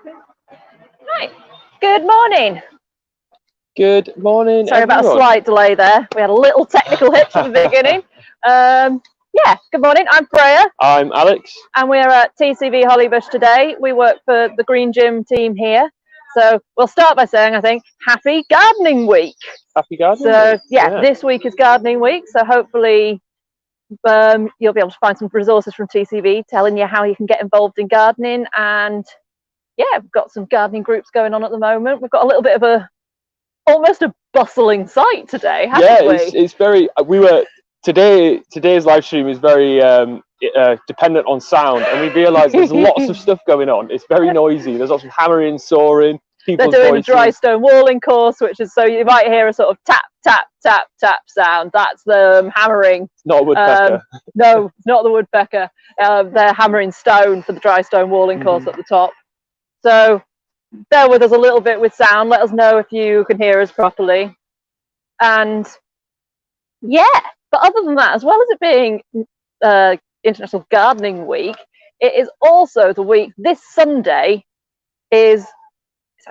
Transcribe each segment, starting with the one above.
Right. Good morning. Good morning, Sorry everyone. about a slight delay there. We had a little technical hitch at the beginning. Yeah, good morning. I'm Freya. I'm Alex. And we're at TCV Hollybush today. We work for the Green Gym team here. So we'll start by saying, I think, Happy Gardening Week. Happy Gardening Week. Yeah, this week is Gardening Week. So hopefully you'll be able to find some resources from TCV telling you how you can get involved in gardening. And yeah, we've got some gardening groups going on at the moment. We've got a little bit of almost a bustling site today, haven't we? It's very. Today's live stream is very dependent on sound, and we realise there's lots of stuff going on. It's very noisy. There's lots of hammering, sawing. They're doing a dry stone walling course, which is so you might hear a sort of tap, tap, tap, tap sound. That's them hammering. Not a woodpecker. No, it's not the woodpecker. They're hammering stone for the dry stone walling course at the top. So bear with us a little bit with sound. Let us know if you can hear us properly. And yeah, but other than that, as well as it being International Gardening Week, it is also the week. This Sunday is,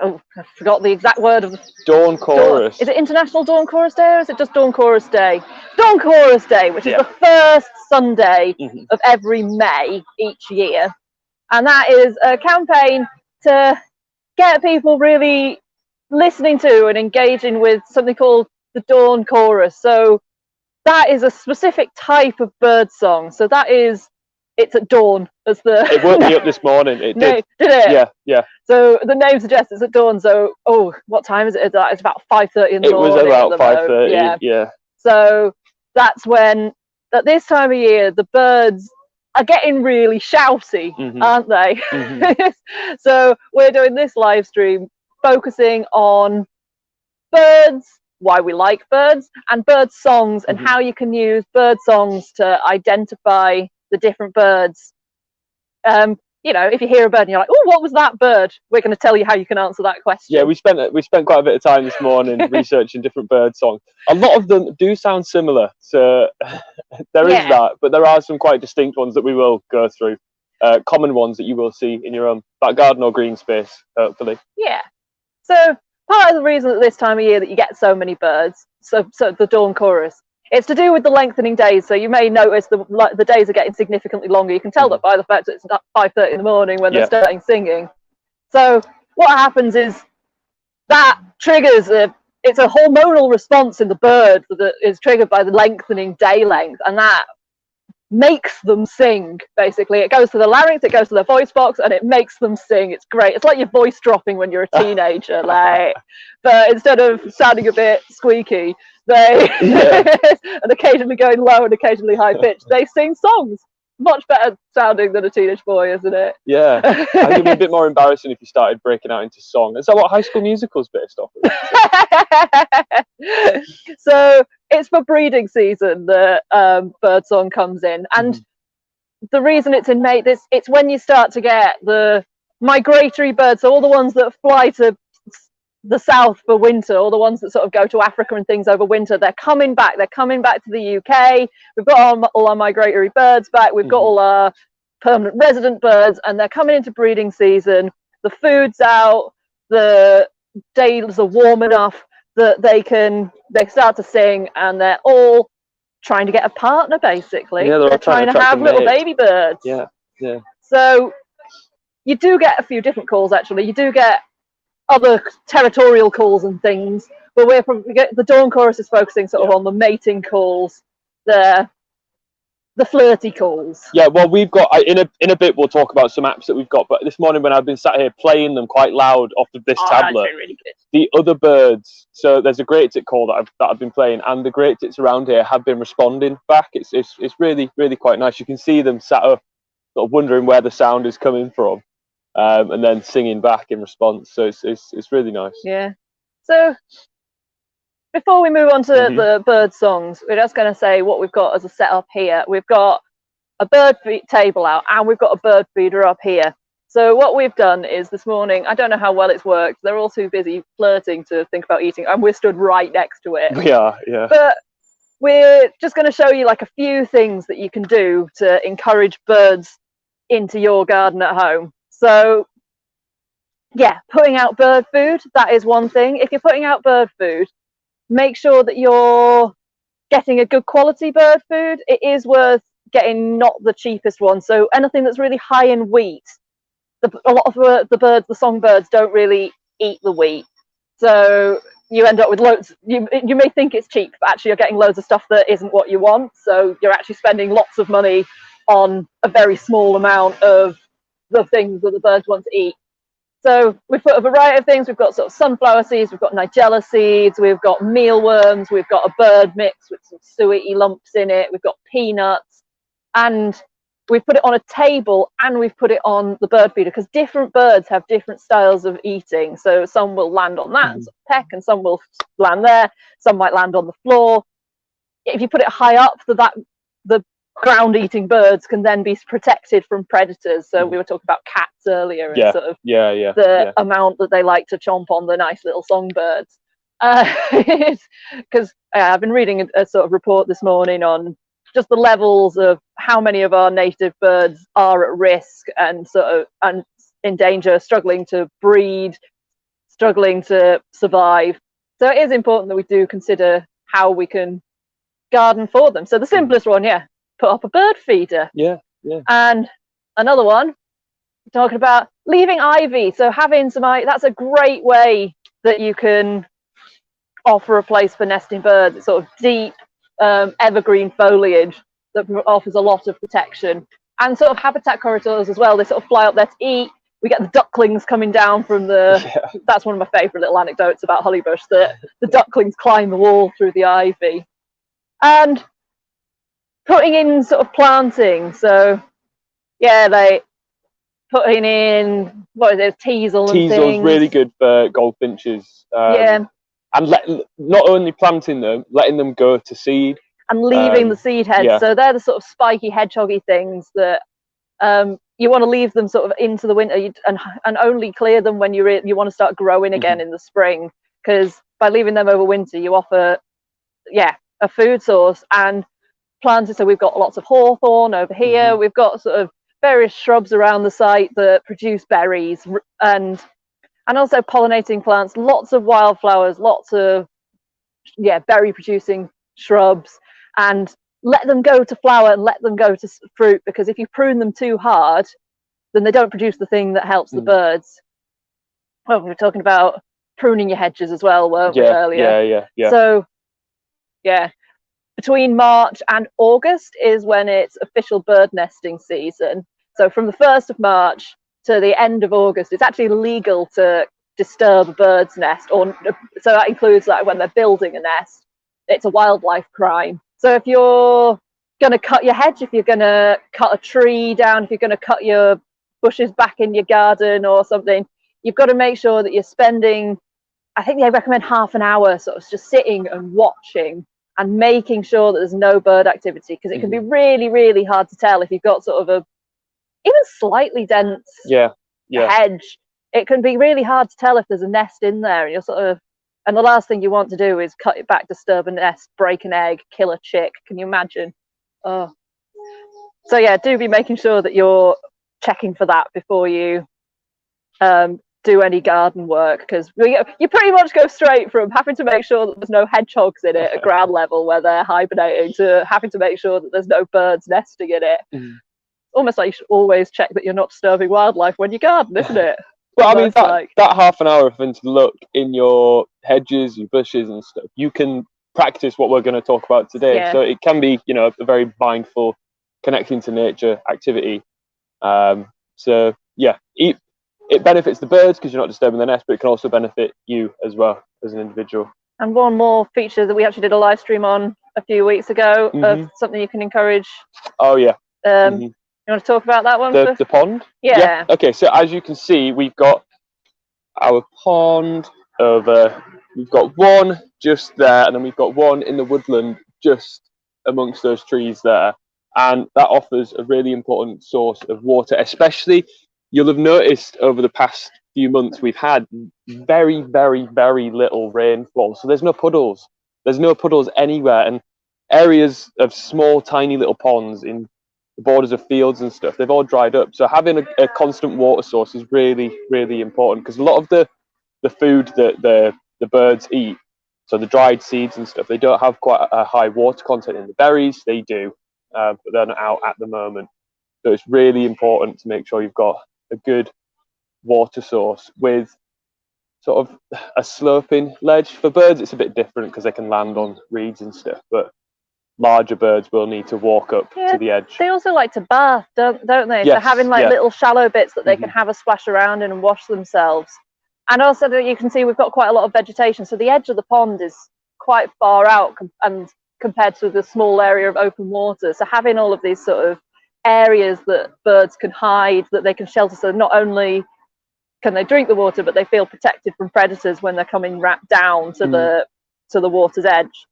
I forgot the exact word of the Dawn Chorus. Is it International Dawn Chorus Day, or is it just Dawn Chorus Day? Dawn Chorus Day, which is the first Sunday of every May each year. And that is a campaign to get people really listening to and engaging with something called the Dawn Chorus. So that is a specific type of bird song. So that is, it's at dawn as the. It woke me up this morning. It did. Did it? Yeah. So the name suggests it's at dawn. So what time is it? It's about 5:30 in the morning. It was about 5:30. Yeah. So that's when, at this time of year, the birds are getting really shouty, aren't they? So we're doing this live stream focusing on birds, why we like birds, and bird songs, and how you can use bird songs to identify the different birds. You know, if you hear a bird and you're like, "Oh, what was that bird?" We're going to tell you how you can answer that question. Yeah, we spent quite a bit of time this morning researching different bird songs. A lot of them do sound similar, so there is that, but there are some quite distinct ones that we will go through. Common ones that you will see in your own back garden or green space, hopefully. Yeah. So part of the reason at this time of year that you get so many birds, so the dawn chorus, it's to do with the lengthening days. So you may notice the days are getting significantly longer. You can tell that by the fact that it's 5:30 in the morning when they're starting singing. So what happens is that triggers it's a hormonal response in the bird that is triggered by the lengthening day length, and that makes them sing. Basically, it goes to the larynx, it goes to the voice box, and it makes them sing. It's great. It's like your voice dropping when you're a teenager, but instead of sounding a bit squeaky, they and occasionally going low and occasionally high pitched, they sing songs. Much better sounding than a teenage boy, isn't it? Yeah, I think it'd be a bit more embarrassing if you started breaking out into song. Is that what High School Musical's based off of? So it's for breeding season that birdsong comes in, and the reason it's in May, it's when you start to get the migratory birds, so all the ones that fly to the south for winter, all the ones that sort of go to Africa and things over winter, they're coming back to the UK. We've got all our migratory birds back, we've got all our permanent resident birds, and they're coming into breeding season. The food's out, the days are warm enough that they start to sing, and they're all trying to get a partner, basically. Yeah, they're trying to have little baby birds. Yeah. So you do get a few different calls, actually. You do get other territorial calls and things, but the dawn chorus is focusing sort of on the mating calls, the flirty calls. Yeah, well, we've got in a bit we'll talk about some apps that we've got, but this morning when I've been sat here playing them quite loud off of this tablet, really good. The other birds, so there's a great tit call that I've been playing, and the great tits around here have been responding back. It's really quite nice. You can see them sat up sort of wondering where the sound is coming from, and then singing back in response. So it's really nice. Yeah. So before we move on to the bird songs, we're just going to say what we've got as a setup here. We've got a bird table out, and we've got a bird feeder up here. So what we've done is this morning, I don't know how well it's worked. They're all too busy flirting to think about eating, and we're stood right next to it. We are, yeah. But we're just going to show you like a few things that you can do to encourage birds into your garden at home. So yeah, putting out bird food, that is one thing. If you're putting out bird food, make sure that you're getting a good quality bird food. It is worth getting not the cheapest one. So anything that's really high in wheat, a lot of the birds, the songbirds, don't really eat the wheat. So you end up with loads. You may think it's cheap, but actually you're getting loads of stuff that isn't what you want. So you're actually spending lots of money on a very small amount of the things that the birds want to eat. So we've put a variety of things. We've got sort of sunflower seeds, we've got nigella seeds, we've got mealworms, we've got a bird mix with some suety lumps in it, we've got peanuts, and we've put it on a table and we've put it on the bird feeder because different birds have different styles of eating. So some will land on that and peck, and some will land there, some might land on the floor. If you put it high up, the ground eating birds can then be protected from predators. So we were talking about cats earlier, and sort of the amount that they like to chomp on the nice little songbirds. Because I've been reading a sort of report this morning on just the levels of how many of our native birds are at risk and sort of and in danger, struggling to breed, struggling to survive. So it is important that we do consider how we can garden for them. So the simplest one, put up a bird feeder. And another one, talking about leaving ivy. So having some ivy, that's a great way that you can offer a place for nesting birds. It's sort of deep evergreen foliage that offers a lot of protection, and sort of habitat corridors as well. They sort of fly up there to eat. We get the ducklings coming down from that's one of my favourite little anecdotes about Hollybush, that the ducklings climb the wall through the ivy. And putting in sort of planting, so they putting in, what is it, teasel and things. Really good for goldfinches. And not only planting them, letting them go to seed. And leaving the seed heads. So they're the sort of spiky hedgehoggy things that you want to leave them sort of into the winter, and only clear them when you want to start growing again in the spring, because by leaving them over winter you offer a food source. And planted, so we've got lots of hawthorn over here, we've got sort of various shrubs around the site that produce berries, and also pollinating plants, lots of wildflowers, lots of berry producing shrubs, and let them go to flower and let them go to fruit, because if you prune them too hard, then they don't produce the thing that helps the birds. Well, we were talking about pruning your hedges as well, weren't we, earlier? So between March and August is when it's official bird nesting season. So from the 1st of March to the end of August, it's actually legal to disturb a bird's nest, so that includes like when they're building a nest. It's a wildlife crime. So if you're going to cut your hedge, if you're going to cut a tree down, if you're going to cut your bushes back in your garden or something, you've got to make sure that you're spending, I think they recommend half an hour sort of just sitting and watching and making sure that there's no bird activity, because it can be really, really hard to tell if you've got sort of a even slightly dense hedge. It can be really hard to tell if there's a nest in there, and you're sort of, and the last thing you want to do is cut it back, disturb a nest, break an egg, kill a chick. Can you imagine? Oh, so do be making sure that you're checking for that before you do any garden work, because you pretty much go straight from having to make sure that there's no hedgehogs in it at ground level where they're hibernating to having to make sure that there's no birds nesting in it. Almost like you should always check that you're not disturbing wildlife when you garden, isn't it? Well, I mean, that half an hour of having to look in your hedges, your bushes and stuff, you can practice what we're going to talk about today. So it can be, a very mindful, connecting to nature activity. It benefits the birds because you're not disturbing the nest, but it can also benefit you as well as an individual. And one more feature that we actually did a live stream on a few weeks ago of something you can encourage. Oh, yeah. You want to talk about that one? The pond? Yeah. Okay, so as you can see, we've got our pond over. We've got one just there, and then we've got one in the woodland just amongst those trees there. And that offers a really important source of water, especially, you'll have noticed over the past few months, we've had very, very, very little rainfall. So there's no puddles. There's no puddles anywhere. And areas of small, tiny little ponds in the borders of fields and stuff, they've all dried up. So having a constant water source is really, really important, because a lot of the food that the birds eat, so the dried seeds and stuff, they don't have quite a high water content in the berries. They do, but they're not out at the moment. So it's really important to make sure you've got a good water source with sort of a sloping ledge. For birds, it's a bit different because they can land on reeds and stuff, but larger birds will need to walk up to the edge. They also like to bath, don't they? Yes, so having like little shallow bits that they can have a splash around in and wash themselves. And also that you can see we've got quite a lot of vegetation, so the edge of the pond is quite far out and compared to the small area of open water. So having all of these sort of areas that birds can hide, that they can shelter, so not only can they drink the water, but they feel protected from predators when they're coming down to the water's edge.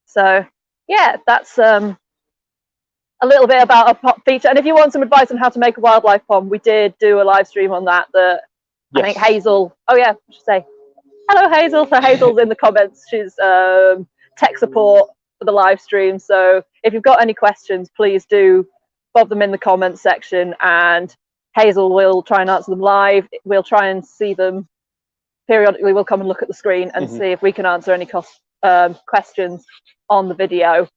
So yeah, that's a little bit about a pond feature. And if you want some advice on how to make a wildlife pond, we did do a live stream on that. I think Hazel, I should say hello Hazel. So Hazel's in the comments. She's tech support for the live stream. So if you've got any questions, please do bob them in the comments section, and Hazel will try and answer them live. We'll try and see them periodically. We'll come and look at the screen and see if we can answer any questions on the video.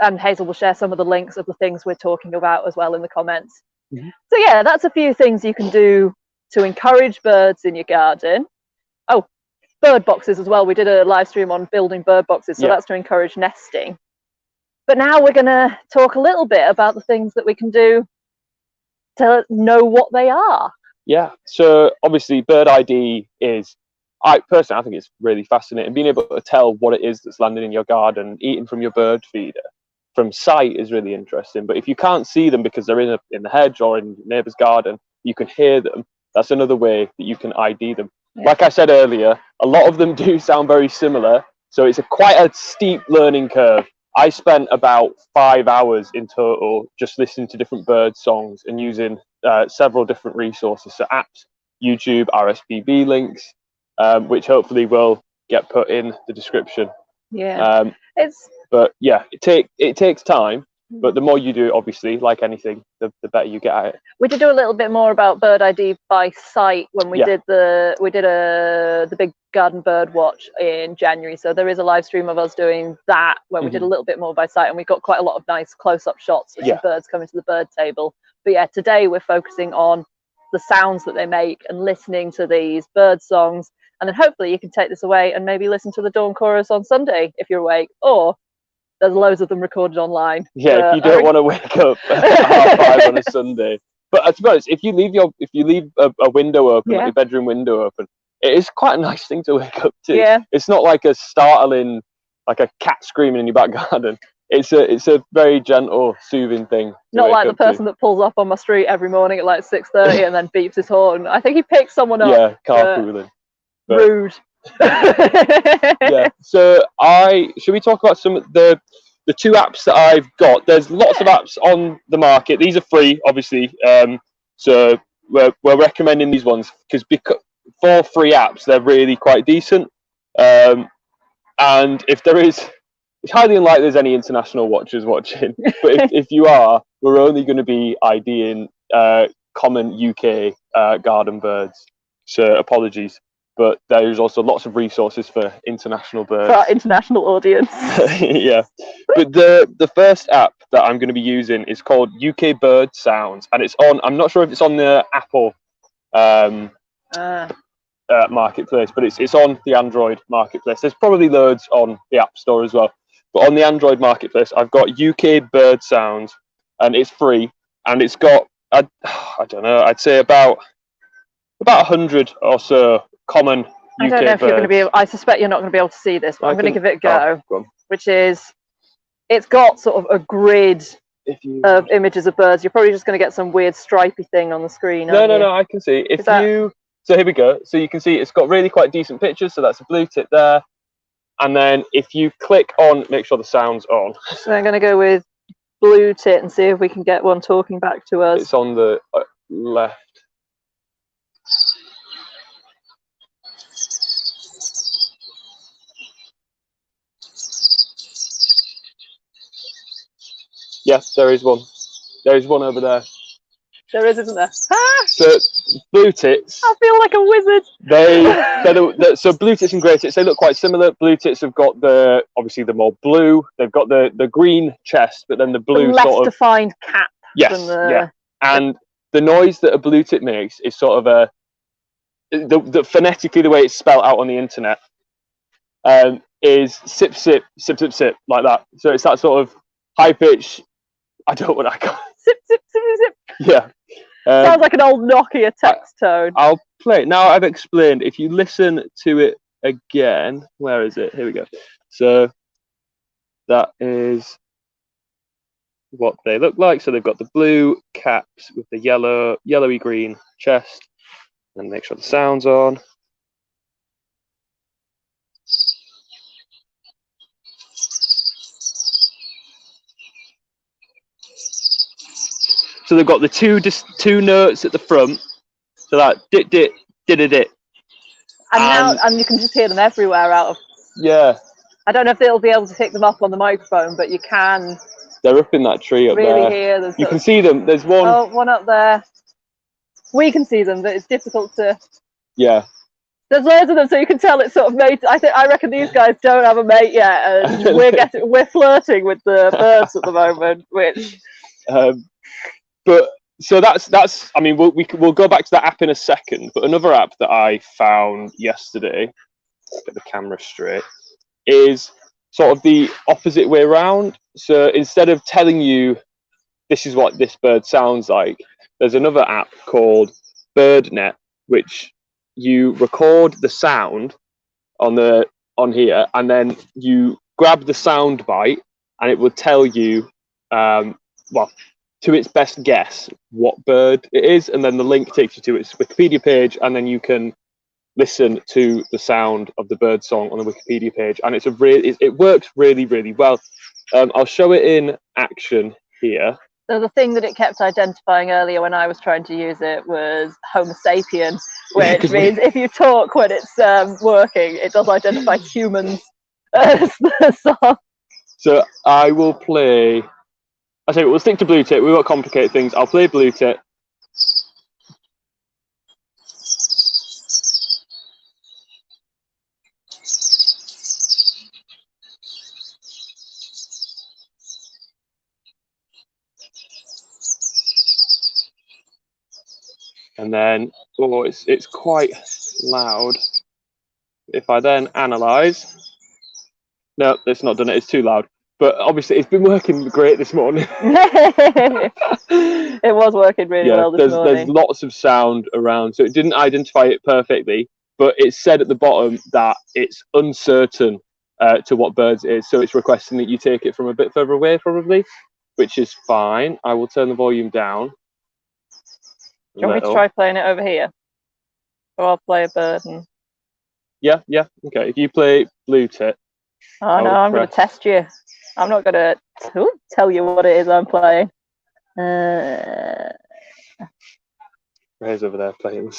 And Hazel will share some of the links of the things we're talking about as well in the comments. So yeah, that's a few things you can do to encourage birds in your garden. Oh, bird boxes as well. We did a live stream on building bird boxes, so that's to encourage nesting. But now we're going to talk a little bit about the things that we can do to know what they are. Yeah, so obviously bird ID is, I personally, I think it's really fascinating. Being able to tell what it is that's landing in your garden, eating from your bird feeder from sight is really interesting. But if you can't see them because they're in the hedge or in your neighbour's garden, you can hear them. That's another way that you can ID them. Like I said earlier, a lot of them do sound very similar, so it's quite a steep learning curve. I spent about 5 hours in total just listening to different bird songs and using several different resources, so apps, YouTube, RSPB links, which hopefully will get put in the description. But yeah, it takes time. But the more you do it, obviously, like anything, the better you get at it. We did do a little bit more about bird ID by sight when we did the big garden bird watch in January. So there is a live stream of us doing that where we did a little bit more by sight, and we got quite a lot of nice close-up shots of the birds coming to the bird table. But yeah, today we're focusing on the sounds that they make and listening to these bird songs. And then hopefully you can take this away and maybe listen to the dawn chorus on Sunday if you're awake, or there's loads of them recorded online. Yeah, if you don't want to wake up at 5 on a Sunday. But to be honest, if you leave a window open, like your bedroom window open, it is quite a nice thing to wake up to. Yeah. It's not like a startling, like a cat screaming in your back garden. It's a very gentle, soothing thing. Not like the person that pulls up on my street every morning at like 6:30 and then beeps his horn. I think he picked someone up. Yeah, carpooling. Rude. Yeah. So should we talk about some of the 2 apps that I've got? There's lots of apps on the market. These are free, obviously. So we're recommending these ones because for free apps, they're really quite decent. And if there is, it's highly unlikely there's any international watchers watching. But if you are, we're only going to be IDing common UK garden birds. So apologies. But there's also lots of resources for international birds. For our international audience. Yeah. But the first app that I'm going to be using is called UK Bird Sounds. And it's on, I'm not sure if it's on the Apple marketplace, but it's on the Android marketplace. There's probably loads on the App Store as well. But on the Android marketplace, I've got UK Bird Sounds, and it's free. And it's got, I don't know, I'd say about 100 or so common UK I don't know if birds. you're going to be able, I suspect you're not going to be able to see this, but I'm going to give it a go. Which is, it's got sort of a grid of images of birds. You're probably just going to get some weird stripy thing on the screen. No, I can see. So here we go. So you can see it's got really quite decent pictures. So that's a blue tip there. And then if you click on, make sure the sound's on. So I'm going to go with blue tit and see if we can get one talking back to us. It's on the left. Yes, there is one. There is one over there. There is, isn't there? Ah! So blue tits. I feel like a wizard. So blue tits and grey tits, they look quite similar. Blue tits have got obviously the more blue. They've got the green chest, but then the blue less sort of defined cap. yes, yeah. And the noise that a blue tit makes is sort of the phonetically the way it's spelled out on the internet is sip sip sip sip sip like that. So it's that sort of high pitch. I don't know what I call Sip sip sip sip. Yeah. Sounds like an old Nokia text tone. I'll play it. Now I've explained, if you listen to it again, where is it? Here we go. So that is what they look like. So they've got the blue caps with the yellowy green chest. And make sure the sound's on. So they've got the two notes at the front. So that dit dit dit dit dit. And you can just hear them everywhere out of. Yeah. I don't know if they'll be able to pick them up on the microphone, but you can. They're up in that tree up really there. Hear them. You can see them. There's one. Oh, one up there. We can see them, but it's difficult to. Yeah. There's loads of them, so you can tell it's sort of mate. I reckon these guys don't have a mate yet, and we're flirting with the birds at the moment, which. But so that's. I mean, we'll go back to that app in a second. But another app that I found yesterday, get the camera straight, is sort of the opposite way around. So instead of telling you this is what this bird sounds like, there's another app called BirdNet, which you record the sound on here, and then you grab the sound bite, and it will tell you, to its best guess, what bird it is, and then the link takes you to its Wikipedia page, and then you can listen to the sound of the bird song on the Wikipedia page, and it works really, really well. I'll show it in action here. So the thing that it kept identifying earlier when I was trying to use it was Homo sapien, which means if you talk when it's working, it does identify humans as the song. So I will play. I say we'll stick to blue tit. We won't complicate things. I'll play blue tit. And then, it's quite loud. If I then analyze, no, it's not done it. It's too loud. But obviously, it's been working great this morning. It was working really well this morning. There's lots of sound around, so it didn't identify it perfectly, but it said at the bottom that it's uncertain to what birds it is, so it's requesting that you take it from a bit further away, probably, which is fine. I will turn the volume down. Do you want me to try playing it over here? Or I'll play a bird and... Yeah, okay. If you play blue tit. Oh no, I'm going to test you. I'm not going to tell you what it is I'm playing. Ray's over there playing.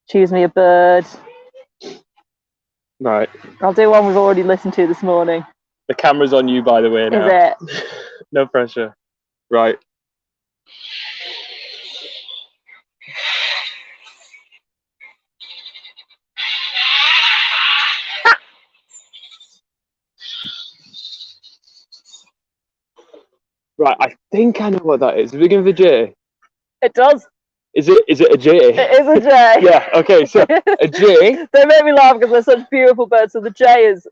Choose me a bird. Right. I'll do one we've already listened to this morning. The camera's on you, by the way, now. Is it? No pressure. Right. Right, I think I know what that is. Does it begin with a J? It does. Is it a J? It is a J. Yeah, okay, so a J. They make me laugh because they're such beautiful birds. So the J is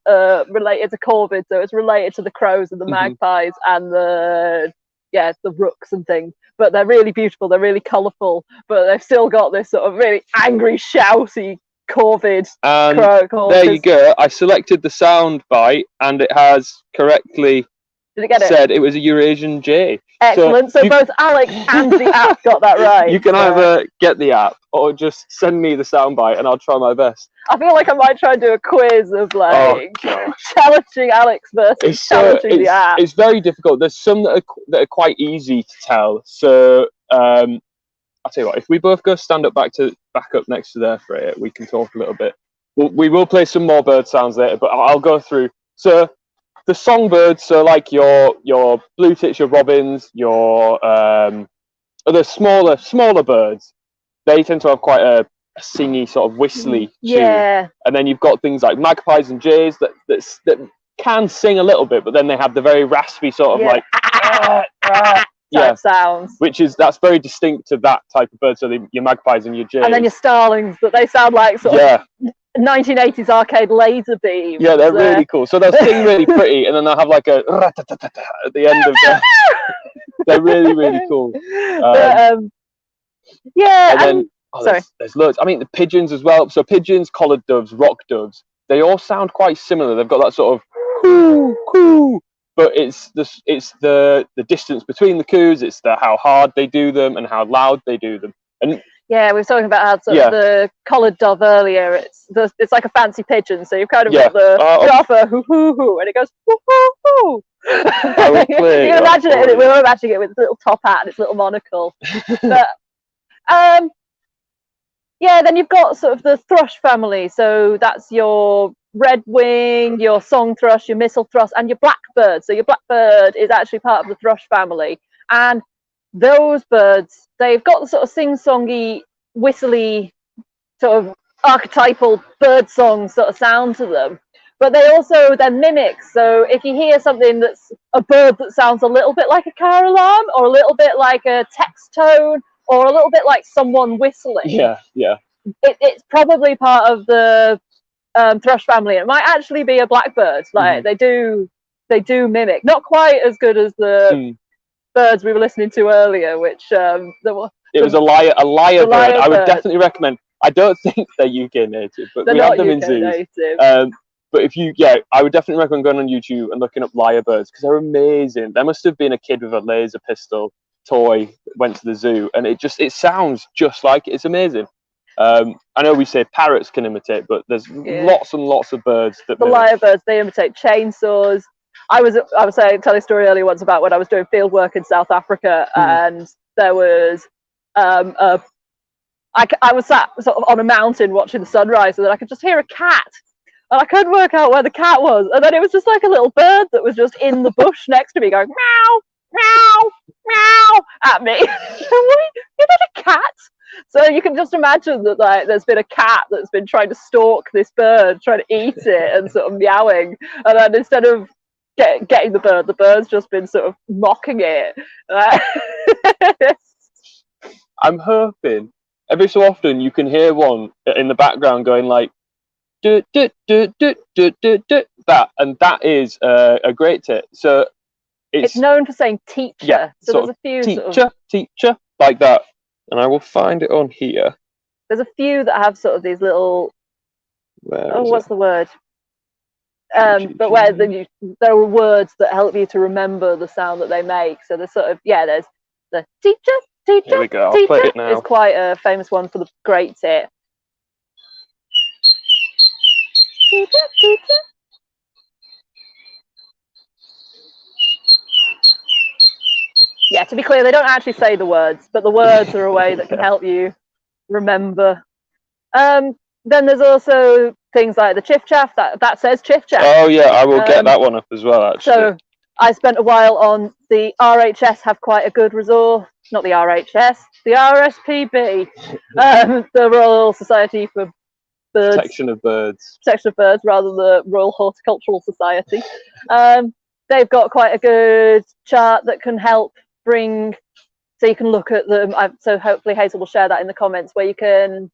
related to corvid, so it's related to the crows and the magpies and the rooks and things. But they're really beautiful, they're really colourful, but they've still got this sort of really angry, shouty corvid crow. There you go. I selected the sound bite and it has correctly said it was a Eurasian Jay. Excellent. So both Alex and the app got that right. You can either get the app or just send me the soundbite and I'll try my best. I feel like I might try and do a quiz of challenging Alex versus challenging the app. It's very difficult. There's some that are quite easy to tell. So I'll tell you what, if we both go stand up back up next to there for it, we can talk a little bit. We will play some more bird sounds later, but I'll go through. So the songbirds, so like your blue tits, your robins, your the smaller birds, they tend to have quite a singy sort of whistly tune. And then you've got things like magpies and jays that can sing a little bit, but then they have the very raspy sort of like sounds, that's very distinct to that type of bird. So your magpies and your jays, and then your starlings, that they sound like sort of 1980s arcade laser beams. Yeah, they're really cool. So they'll sing really pretty, and then they'll have like a at the end of them. They're really, really cool. And then there's loads. I mean, the pigeons as well. So pigeons, collared doves, rock doves, they all sound quite similar. They've got that sort of coo, coo, but it's the distance between the coos. It's how hard they do them and how loud they do them. And we were talking about how sort of the collared dove earlier. It's like a fancy pigeon. So you've kind of got the offer hoo hoo hoo, and it goes hoo hoo hoo. You can imagine it. We were imagining it with its little top hat and its little monocle. But then you've got sort of the thrush family. So that's your redwing, your song thrush, your missel thrush, and your blackbird. So your blackbird is actually part of the thrush family, and those birds, they've got the sort of sing-songy, whistly, sort of archetypal bird song sort of sound to them. But they're mimics. So if you hear something that's a bird that sounds a little bit like a car alarm, or a little bit like a text tone, or a little bit like someone whistling, it's probably part of the thrush family. It might actually be a blackbird. Like they do mimic, not quite as good as the birds we were listening to earlier, which it was a lyre bird. I would definitely recommend. I don't think they're UK native, but we have them in zoos. But I would definitely recommend going on YouTube and looking up lyre birds, because they're amazing. There must have been a kid with a laser pistol toy that went to the zoo, and it sounds just like it. It's amazing. I know we say parrots can imitate, but there's lots and lots of birds that. The lyre birds, they imitate chainsaws. I was telling a story earlier once about when I was doing field work in South Africa, and there was I was sat sort of on a mountain watching the sunrise, and then I could just hear a cat, and I couldn't work out where the cat was, and then it was just like a little bird that was just in the bush next to me going meow, meow, meow at me. Is that a cat? So you can just imagine that there's been a cat that's been trying to stalk this bird, trying to eat it, and sort of meowing, and then instead of getting the bird's just been sort of mocking it. I'm hoping every so often you can hear one in the background going like do, do, do, do, do, do, do, and that is a great tit. So it's known for saying teacher. So there's a few teacher like that, and I will find it on here. There's a few that have sort of these little what's the word? But where there are words that help you to remember the sound that they make. So there's sort of there's the teacher. Here we go. I'll play it now. Is quite a famous one for the great tit. Teacher, teacher. Yeah, to be clear, they don't actually say the words, but the words are a way that can help you remember. Then there's also things like the chiff chaff that says chiff chaff. Oh yeah, I will get that one up as well. Actually, so I spent a while on the RHS. Have quite a good resource. Not the RHS, the RSPB, the Royal Society for Birds. Protection of Birds, rather than the Royal Horticultural Society. They've got quite a good chart that can help bring. So you can look at them. So hopefully Hazel will share that in the comments, where you can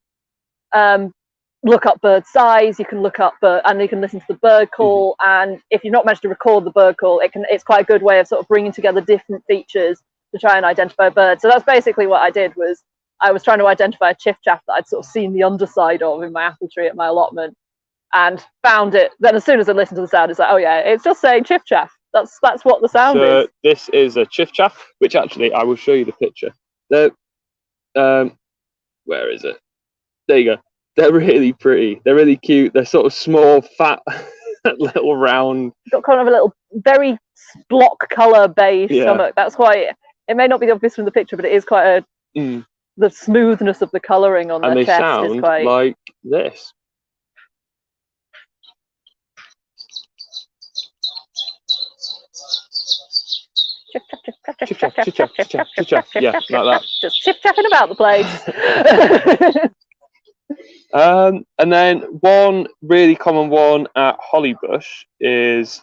look up bird size. You can look up and you can listen to the bird call. And if you've not managed to record the bird call, it's quite a good way of sort of bringing together different features to try and identify a bird. So that's basically what I did. Was I was trying to identify a chiff chaff that I'd sort of seen the underside of in my apple tree at my allotment, and found it. Then as soon as I listened to the sound, it's like, oh yeah, it's just saying chiff chaff. That's what the sound is. This is a chiff chaff, which actually I will show you the picture. Where is it? There you go. They're really pretty. They're really cute. They're sort of small, fat, little round. Got kind of a little, very block colour beige stomach. That's quite. It may not be obvious from the picture, but it is quite the smoothness of the colouring on their chest sound is quite like this. Yeah, like that. Just chip-chapping about the place. And then one really common one at Hollybush is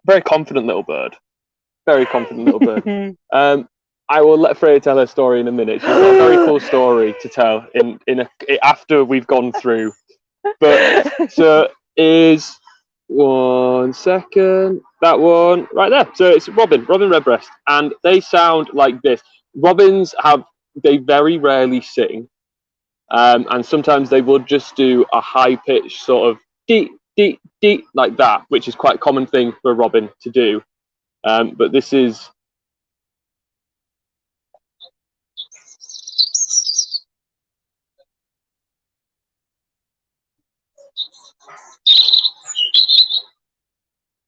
very confident little bird. Very confident little bird. I will let Freya tell her story in a minute. She's got a very cool story to tell after we've gone through. But so is 1 second. That one right there. So it's robin redbreast, and they sound like this. Robins they very rarely sing, and sometimes they would just do a high pitched sort of dee dee dee like that, which is quite a common thing for a robin to do. But this is.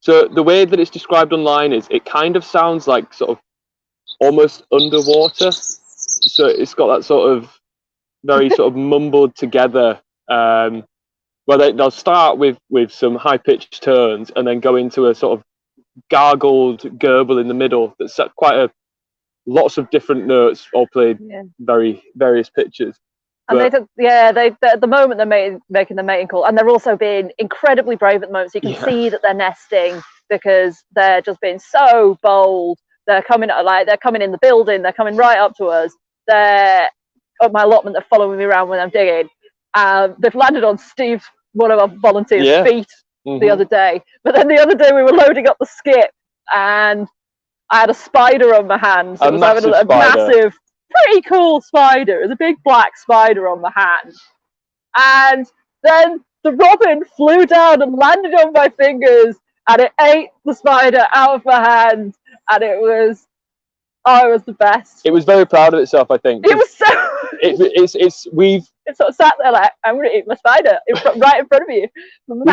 So the way that it's described online is it kind of sounds like sort of almost underwater. So it's got that sort of very sort of mumbled together. Well, they'll start with some high pitched tones and then go into a sort of gargled gurgle in the middle. That's quite lots of different notes, all played very various pitches. And they at the moment they're making the mating call, and they're also being incredibly brave at the moment. So you can see that they're nesting because they're just being so bold. They're coming in the building. They're coming right up to us. They're at my allotment. They're following me around when I'm digging. They've landed on Steve, one of our volunteers' feet the other day. But then the other day we were loading up the skip, and I had a spider on my hand. So a massive, pretty cool spider. It was a big black spider on my hand. And then the robin flew down and landed on my fingers, and it ate the spider out of my hand. And it was the best. It was very proud of itself, I think. It was so. It sort of sat there like, I'm going to eat my spider right in front of you. We've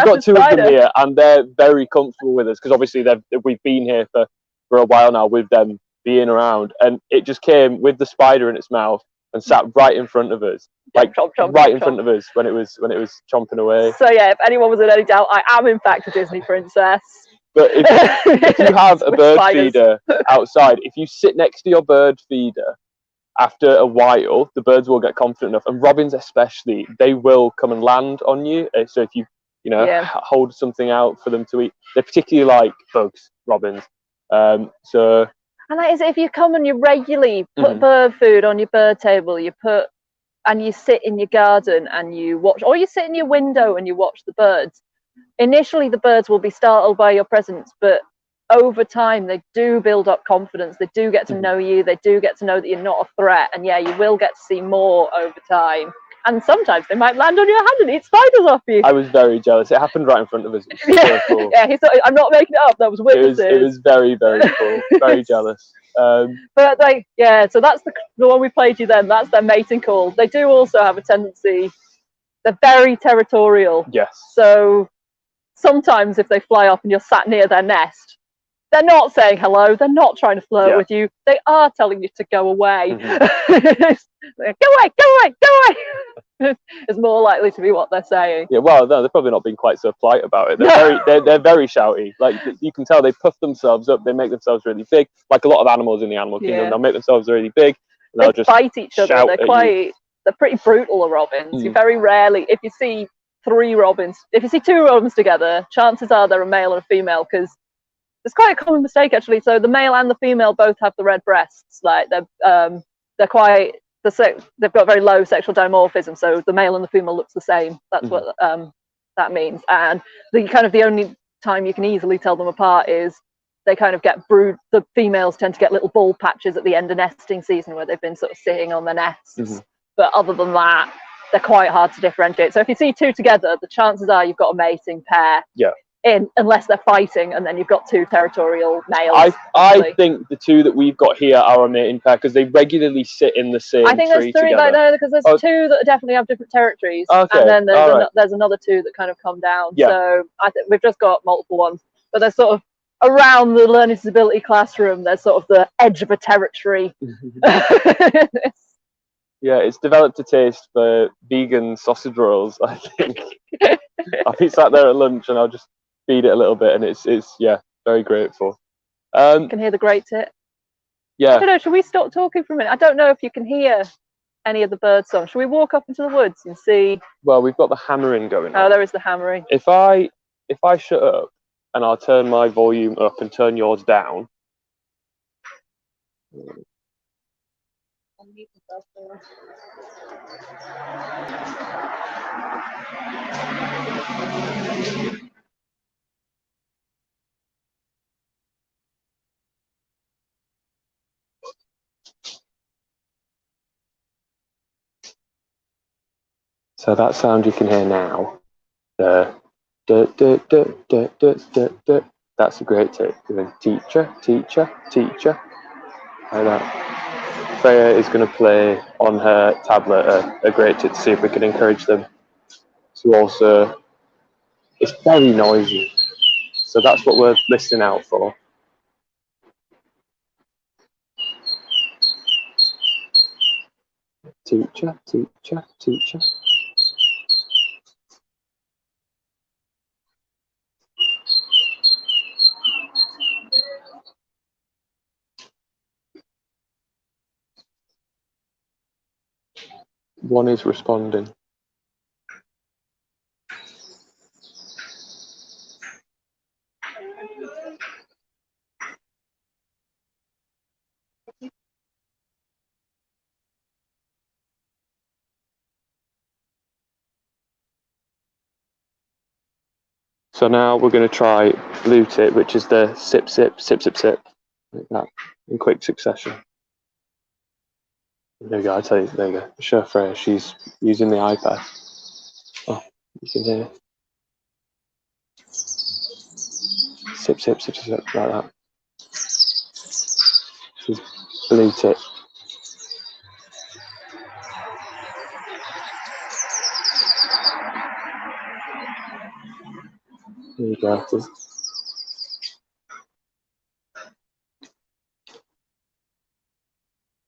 got two spider. Of them here, and they're very comfortable with us because obviously we've been here for a while now with them being around, and it just came with the spider in its mouth and sat right in front of us, right in front of us when it was chomping away. So yeah, if anyone was in any doubt, I am in fact a Disney princess. But if you have a bird feeder outside, if you sit next to your bird feeder, after a while, the birds will get confident enough, and robins especially, they will come and land on you. So if you hold something out for them to eat, they particularly like bugs, robins. And that is, if you come and you regularly put bird food on your bird table, and you sit in your garden and you watch, or you sit in your window and you watch the birds. Initially, the birds will be startled by your presence, but over time, they do build up confidence. They do get to know you. They do get to know that you're not a threat. And yeah, you will get to see more over time. And sometimes they might land on your hand and eat spiders off you. I was very jealous. It happened right in front of us. It was so cool. Yeah, I'm not making it up. That was witnesses. It was very, very cool. Very jealous. But so that's the one we played you then. That's their mating call. They do also have a tendency. They're very territorial. Yes. So sometimes if they fly up and you're sat near their nest, they're not saying hello. They're not trying to flirt with you. They are telling you to go away. Go away, go away, go away. It's more likely to be what they're saying. Yeah, well, no, they're probably not being quite so polite about it. They're very shouty. Like you can tell, they puff themselves up. They make themselves really big. Like a lot of animals in the animal kingdom, they'll make themselves really big. And they'll just fight each other. They're pretty brutal, the robins. You very rarely, if you see two robins together, chances are they're a male and a female, because it's quite a common mistake actually. So the male and the female both have the red breasts. Like they've got very low sexual dimorphism. So the male and the female looks the same. That's what that means. And the only time you can easily tell them apart is they kind of get brood. The females tend to get little bald patches at the end of nesting season where they've been sort of sitting on their nests. But other than that, they're quite hard to differentiate. So if you see two together, the chances are you've got a mating pair. Yeah. Unless they're fighting, and then you've got two territorial males. I think the two that we've got here are a mating pair because they regularly sit in the same tree. I think there's three together. Because there's two that definitely have different territories, and then there's another two that kind of come down. Yeah. So I think we've just got multiple ones, but they're sort of around the learning disability classroom. They're sort of the edge of a territory. Yeah, it's developed a taste for vegan sausage rolls, I think. I'll be sat there at lunch and I'll just feed it a little bit, and it's very grateful. You can hear the great tit. Yeah. I don't know, should we stop talking for a minute? I don't know if you can hear any of the bird songs. Should we walk up into the woods and see? Well, we've got the hammering going on. Oh, there is the hammering. If I shut up and I'll turn my volume up and turn yours down. So that sound you can hear now. That's a great tip. Teacher, teacher, teacher. Like that. Freya is going to play on her tablet a great tip to see if we can encourage them to also. It's very noisy, so that's what we're listening out for. Teacher, teacher, teacher. One is responding. So now we're going to try blue tit, which is the sip, sip, sip, sip, sip, like that, in quick succession. There you go, I tell you, there you go. Show Freya, she's using the iPad. Oh, you can hear it. Sip, sip, sip, sip, sip, like that. She's blue tit. There you go.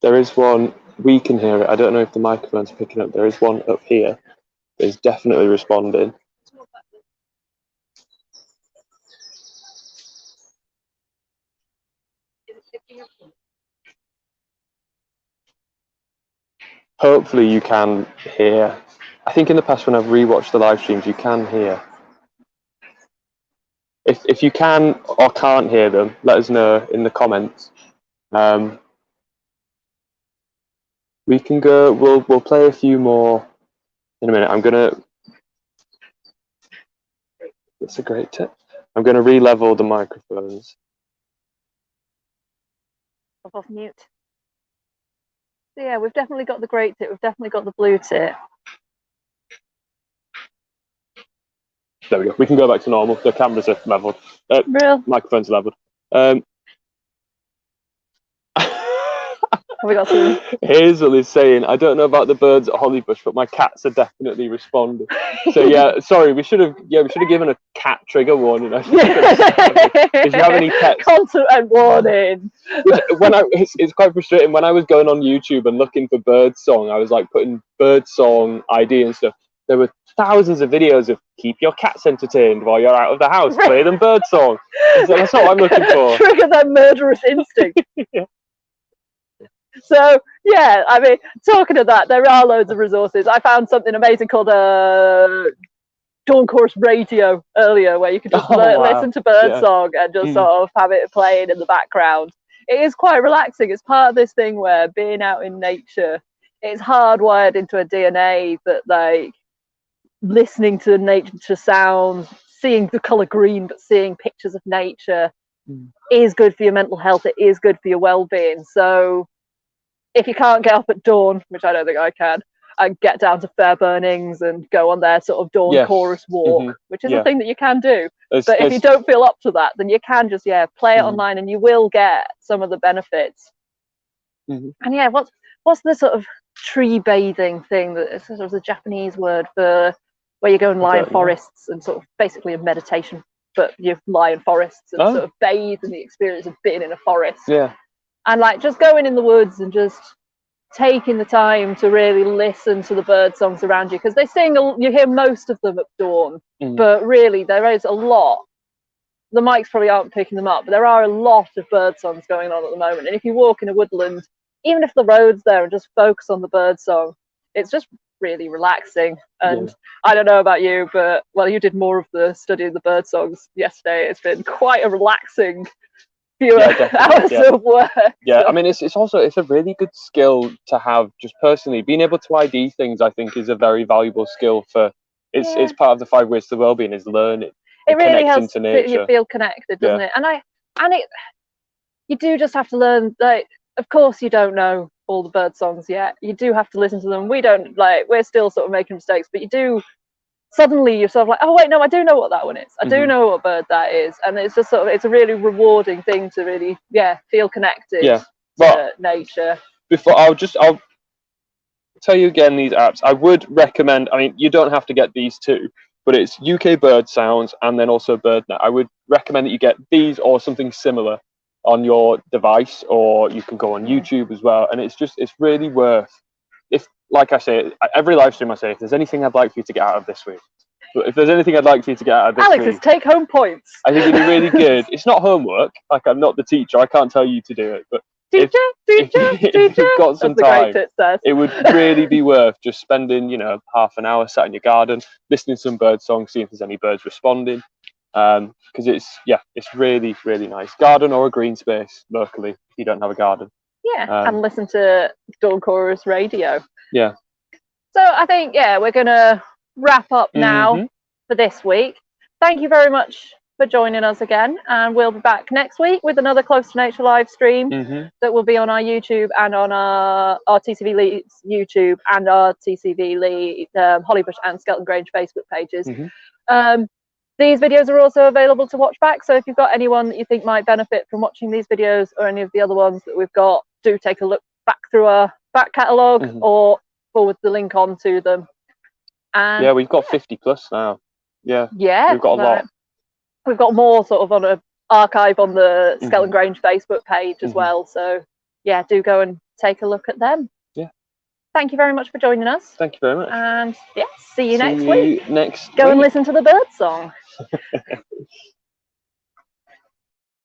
There is one, we can hear it. I don't know if the microphone's picking up. There is one up here that is definitely responding. Hopefully you can hear. I think in the past when I've rewatched the live streams, you can hear. If you can or can't hear them, let us know in the comments. We can go. We'll play a few more in a minute. I'm gonna. That's a great tip. I'm gonna re-level the microphones. Off mute. So yeah, we've definitely got the great tit. We've definitely got the blue tit. There we go. We can go back to normal. The cameras are leveled. Microphones are leveled. We got some. Hazel is saying, I don't know about the birds at Hollybush, but my cats are definitely responding. So yeah, sorry, we should have given a cat trigger warning. If you have any pets, constant warning. It's quite frustrating when I was going on YouTube and looking for bird song. I was like putting bird song ID and stuff. There were thousands of videos of keep your cats entertained while you're out of the house, play them bird song. So that's what I'm looking for. Trigger their murderous instinct. Yeah. So yeah, I mean, talking of that, there are loads of resources. I found something amazing called Dawn Chorus Radio earlier, where you can just listen to birdsong and just sort of have it playing in the background. It is quite relaxing. It's part of this thing where being out in nature, it's hardwired into a DNA that like listening to nature sounds, seeing the color green, but seeing pictures of nature is good for your mental health. It is good for your well-being. So if you can't get up at dawn, which I don't think I can, and get down to fair burnings and go on their sort of dawn chorus walk, which is a thing that you can do. But if you don't feel up to that, then you can just play it online, and you will get some of the benefits. And yeah, what's the sort of tree bathing thing that is sort of the Japanese word for where you go and lie in forests and sort of basically a meditation, but you lie in forests and sort of bathe in the experience of being in a forest. Yeah. And like just going in the woods and just taking the time to really listen to the bird songs around you, because they sing, you hear most of them at dawn, but really there is a lot the mics probably aren't picking them up, but there are a lot of bird songs going on at the moment. And if you walk in a woodland, even if the road's there, and just focus on the bird song, it's just really relaxing. And I don't know about you, but well, you did more of the study of the bird songs yesterday. It's been quite a relaxing few hours of work. Yeah, I mean, it's a really good skill to have. Just personally, being able to ID things, I think, is a very valuable skill for. It's part of the 5 ways to well-being is learning. It really helps you feel connected, doesn't it? And you do just have to learn. Like, of course, you don't know all the bird songs yet. You do have to listen to them. We're still sort of making mistakes, but you do. Suddenly you're sort of like, oh wait, no, I do know what that one is. I do know what bird that is, and it's just sort of, it's a really rewarding thing to really, feel connected to nature. I'll tell you again, these apps, I would recommend. I mean, you don't have to get these two, but it's UK Bird Sounds and then also BirdNet. I would recommend that you get these or something similar on your device, or you can go on YouTube as well. And it's really worth. Like I say, every live stream I say, if there's anything I'd like for you to get out of this week, if there's anything I'd like for you to get out of this week, Alex's take-home points. I think it'd be really good. It's not homework. Like, I'm not the teacher. I can't tell you to do it. But teacher, if you've got some time, it would really be worth just spending, half an hour sat in your garden, listening to some bird songs, see if there's any birds responding. Because it's really, really nice. Garden or a green space locally if you don't have a garden. Yeah, and listen to Dawn Chorus Radio. Yeah. So I think, we're going to wrap up now for this week. Thank you very much for joining us again. And we'll be back next week with another Close to Nature live stream that will be on our YouTube and on our TCV Leeds YouTube and our TCV Leeds Hollybush and Skelton Grange Facebook pages. These videos are also available to watch back. So if you've got anyone that you think might benefit from watching these videos or any of the other ones that we've got, do take a look back through our back catalogue or forward the link on to them. And we've got 50 plus now. Yeah, we've got a lot. We've got more sort of on an archive on the Skelton Grange Facebook page as well. So do go and take a look at them. Yeah. Thank you very much for joining us. Thank you very much. And see you next week. Next Go and listen to the bird song.